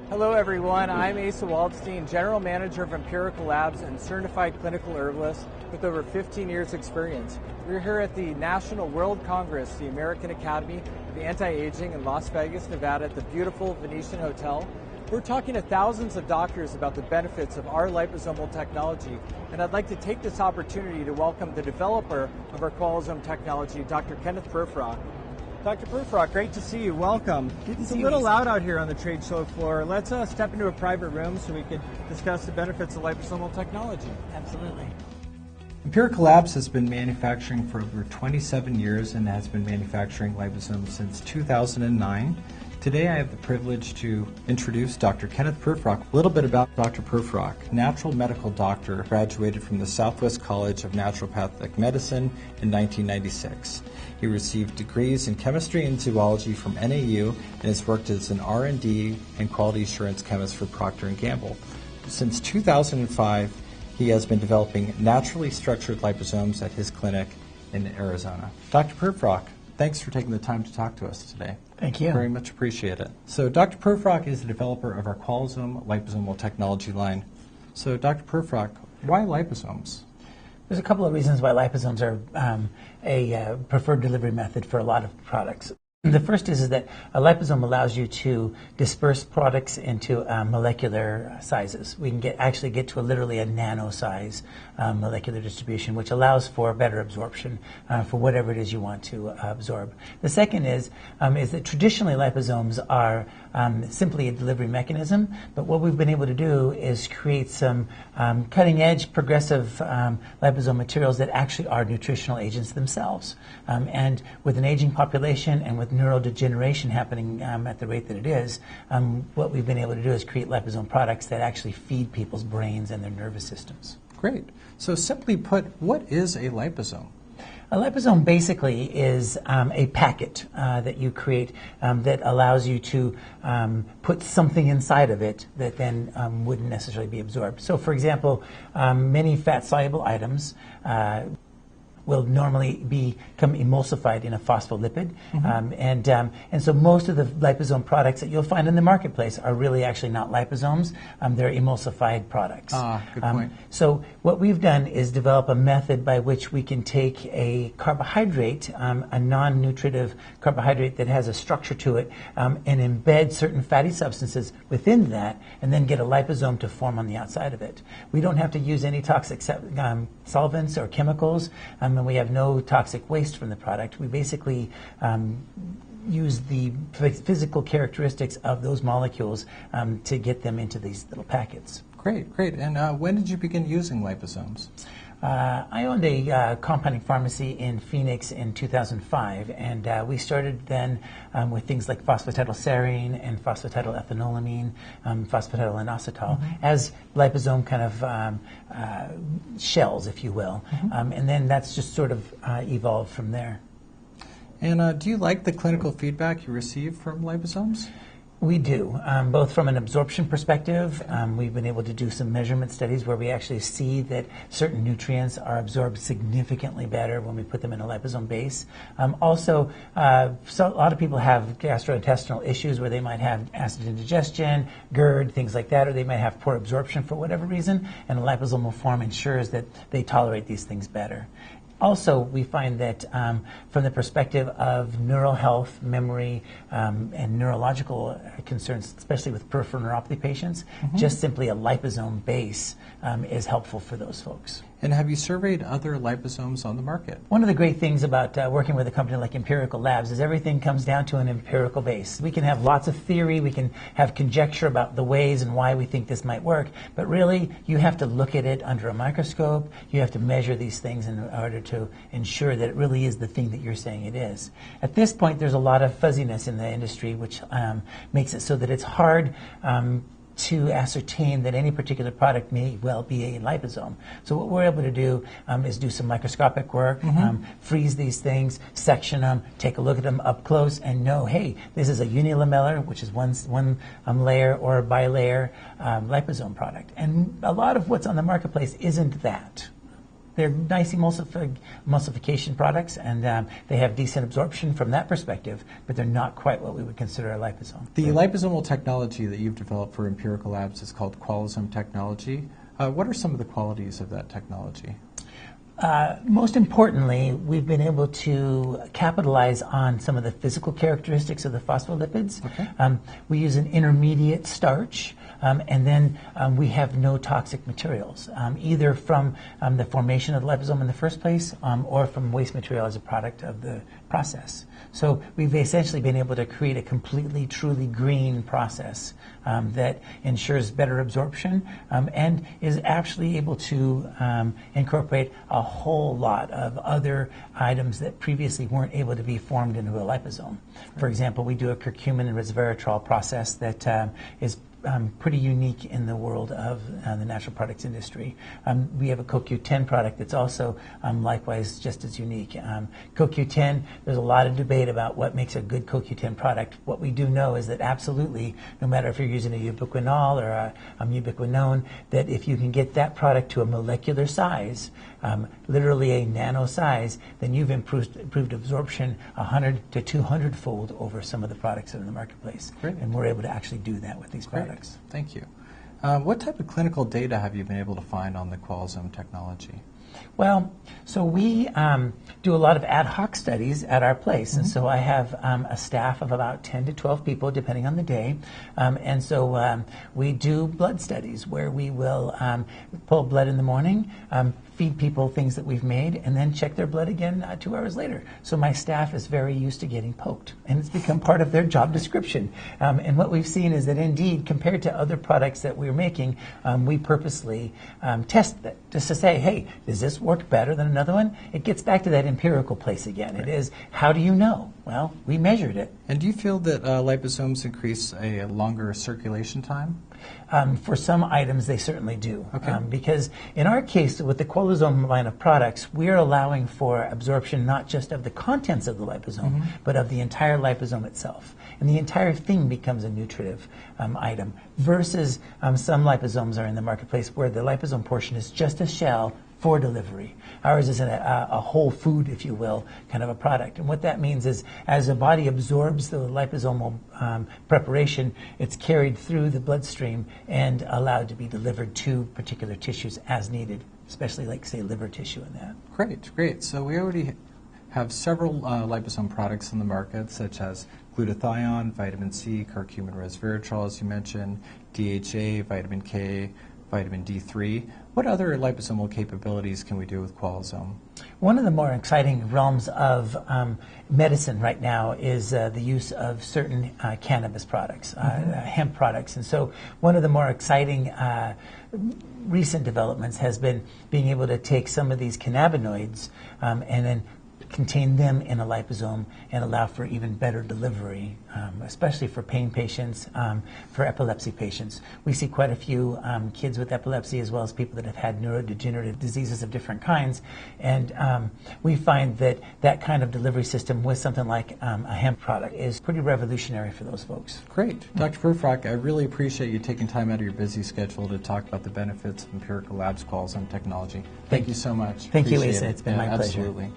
Hello everyone, I'm Asa Waldstein, General Manager of Empirical Labs and Certified Clinical Herbalist with over 15 years experience. We're here at the National World Congress, the American Academy of Anti-Aging in Las Vegas, Nevada at the beautiful Venetian Hotel. We're talking to thousands of doctors about the benefits of our liposomal technology, and I'd like to take this opportunity to welcome the developer of our Qualisome technology, Dr. Kenneth Prufrock. Dr. Prufrock, great to see you. Welcome. It's a little loud out here on the trade show floor. Let's step into a private room so we can discuss the benefits of liposomal technology. Absolutely. Empirical Labs has been manufacturing for over 27 years and has been manufacturing liposomes since 2009. Today I have the privilege to introduce Dr. Kenneth Prufrock. A little bit about Dr. Prufrock. Natural medical doctor, graduated from the Southwest College of Naturopathic Medicine in 1996. He received degrees in chemistry and zoology from NAU and has worked as an R&D and quality assurance chemist for Procter & Gamble. Since 2005, he has been developing naturally structured liposomes at his clinic in Arizona. Dr. Prufrock, thanks for taking the time to talk to us today. Thank you. Very much appreciate it. So Dr. Prufrock is the developer of our Qualisome liposomal technology line. So Dr. Prufrock, why liposomes? There's a couple of reasons why liposomes are a preferred delivery method for a lot of products. The first is that a liposome allows you to disperse products into molecular sizes. We can actually get to literally a nano size molecular distribution, which allows for better absorption for whatever it is you want to absorb. The second is that traditionally liposomes are simply a delivery mechanism, but what we've been able to do is create some cutting-edge, progressive liposome materials that actually are nutritional agents themselves. And with an aging population and with neurodegeneration happening at the rate that it is, what we've been able to do is create liposome products that actually feed people's brains and their nervous systems. Great. So simply put, what is a liposome? A liposome basically is a packet that you create that allows you to put something inside of it that then wouldn't necessarily be absorbed. So for example, many fat-soluble items will normally become emulsified in a phospholipid. And so most of the liposome products that you'll find in the marketplace are really actually not liposomes. They're emulsified products. Good point. So what we've done is develop a method by which we can take a carbohydrate, a non-nutritive carbohydrate that has a structure to it, and embed certain fatty substances within that, and then get a liposome to form on the outside of it. We don't have to use any toxic solvents or chemicals. And we have no toxic waste from the product. We basically use the physical characteristics of those molecules to get them into these little packets. Great, great. And when did you begin using liposomes? I owned a compounding pharmacy in Phoenix in 2005, and we started then with things like phosphatidylserine and phosphatidylethanolamine, phosphatidylainositol, as liposome kind of shells, if you will. And then that's just sort of evolved from there. And do you like the clinical feedback you receive from liposomes? We do, both from an absorption perspective. We've been able to do some measurement studies where we actually see that certain nutrients are absorbed significantly better when we put them in a liposome base. Also, so a lot of people have gastrointestinal issues where they might have acid indigestion, GERD, things like that, or they might have poor absorption for whatever reason, and a liposomal form ensures that they tolerate these things better. Also, we find that from the perspective of neural health, memory, and neurological concerns, especially with peripheral neuropathy patients, just simply a liposome base is helpful for those folks. And have you surveyed other liposomes on the market? One of the great things about working with a company like Empirical Labs is everything comes down to an empirical base. We can have lots of theory, we can have conjecture about the ways and why we think this might work, but really you have to look at it under a microscope, you have to measure these things in order to ensure that it really is the thing that you're saying it is. At this point there's a lot of fuzziness in the industry which makes it so that it's hard to ascertain that any particular product may well be a liposome. So what we're able to do is do some microscopic work, freeze these things, section them, take a look at them up close, and know, hey, this is a unilamellar, which is one layer or a bilayer liposome product. And a lot of what's on the marketplace isn't that. they're nice emulsification products, and they have decent absorption from that perspective, but they're not quite what we would consider a liposome. The liposomal technology that you've developed for Empirical Labs is called Qualisome technology. What are some of the qualities of that technology? Most importantly, we've been able to capitalize on some of the physical characteristics of the phospholipids. Okay. We use an intermediate starch, and then we have no toxic materials, either from the formation of the liposome in the first place or from waste material as a product of the process. So we've essentially been able to create a completely, truly green process that ensures better absorption and is actually able to incorporate a whole lot of other items that previously weren't able to be formed into a liposome. For example, we do a curcumin and resveratrol process that is pretty unique in the world of the natural products industry. We have a CoQ10 product that's also likewise just as unique. CoQ10, there's a lot of debate about what makes a good CoQ10 product. What we do know is that absolutely, no matter if you're using a ubiquinol or a ubiquinone, that if you can get that product to a molecular size, literally a nano size, then you've improved absorption 100 to 200-fold over some of the products that are in the marketplace. Great. And we're able to actually do that with these products. Thank you. What type of clinical data have you been able to find on the Qualisome technology? Well, so we do a lot of ad hoc studies at our place, and so I have a staff of about 10 to 12 people, depending on the day, and so we do blood studies where we will pull blood in the morning, feed people things that we've made, and then check their blood again 2 hours later. So my staff is very used to getting poked, and it's become part of their job description. And what we've seen is that indeed, compared to other products that we're making, we purposely test that just to say, hey, does this work better than another one? It gets back to that empirical place again. It is, how do you know? Well, we measured it. And do you feel that liposomes increase a longer circulation time? For some items, they certainly do. Okay. Because in our case, with the Qualisome line of products, we're allowing for absorption not just of the contents of the liposome, but of the entire liposome itself. And the entire thing becomes a nutritive item, versus some liposomes are in the marketplace where the liposome portion is just a shell for delivery. Ours is a whole food, if you will, kind of a product. And what that means is as the body absorbs the liposomal preparation, it's carried through the bloodstream and allowed to be delivered to particular tissues as needed, especially like, say, liver tissue and that. Great, great. So we already have several liposome products in the market, such as glutathione, vitamin C, curcumin resveratrol, as you mentioned, DHA, vitamin K, vitamin D3. What other liposomal capabilities can we do with Qualisome? One of the more exciting realms of medicine right now is the use of certain cannabis products, hemp products. And so one of the more exciting recent developments has been being able to take some of these cannabinoids and then contain them in a liposome and allow for even better delivery, especially for pain patients, for epilepsy patients. We see quite a few kids with epilepsy as well as people that have had neurodegenerative diseases of different kinds, and we find that that kind of delivery system with something like a hemp product is pretty revolutionary for those folks. Great. Dr. Prufrock, I really appreciate you taking time out of your busy schedule to talk about the benefits of Empirical Labs Qualisome technology. Thank you so much. Thank you, Appreciate Asa. it. It's been my pleasure. Absolutely.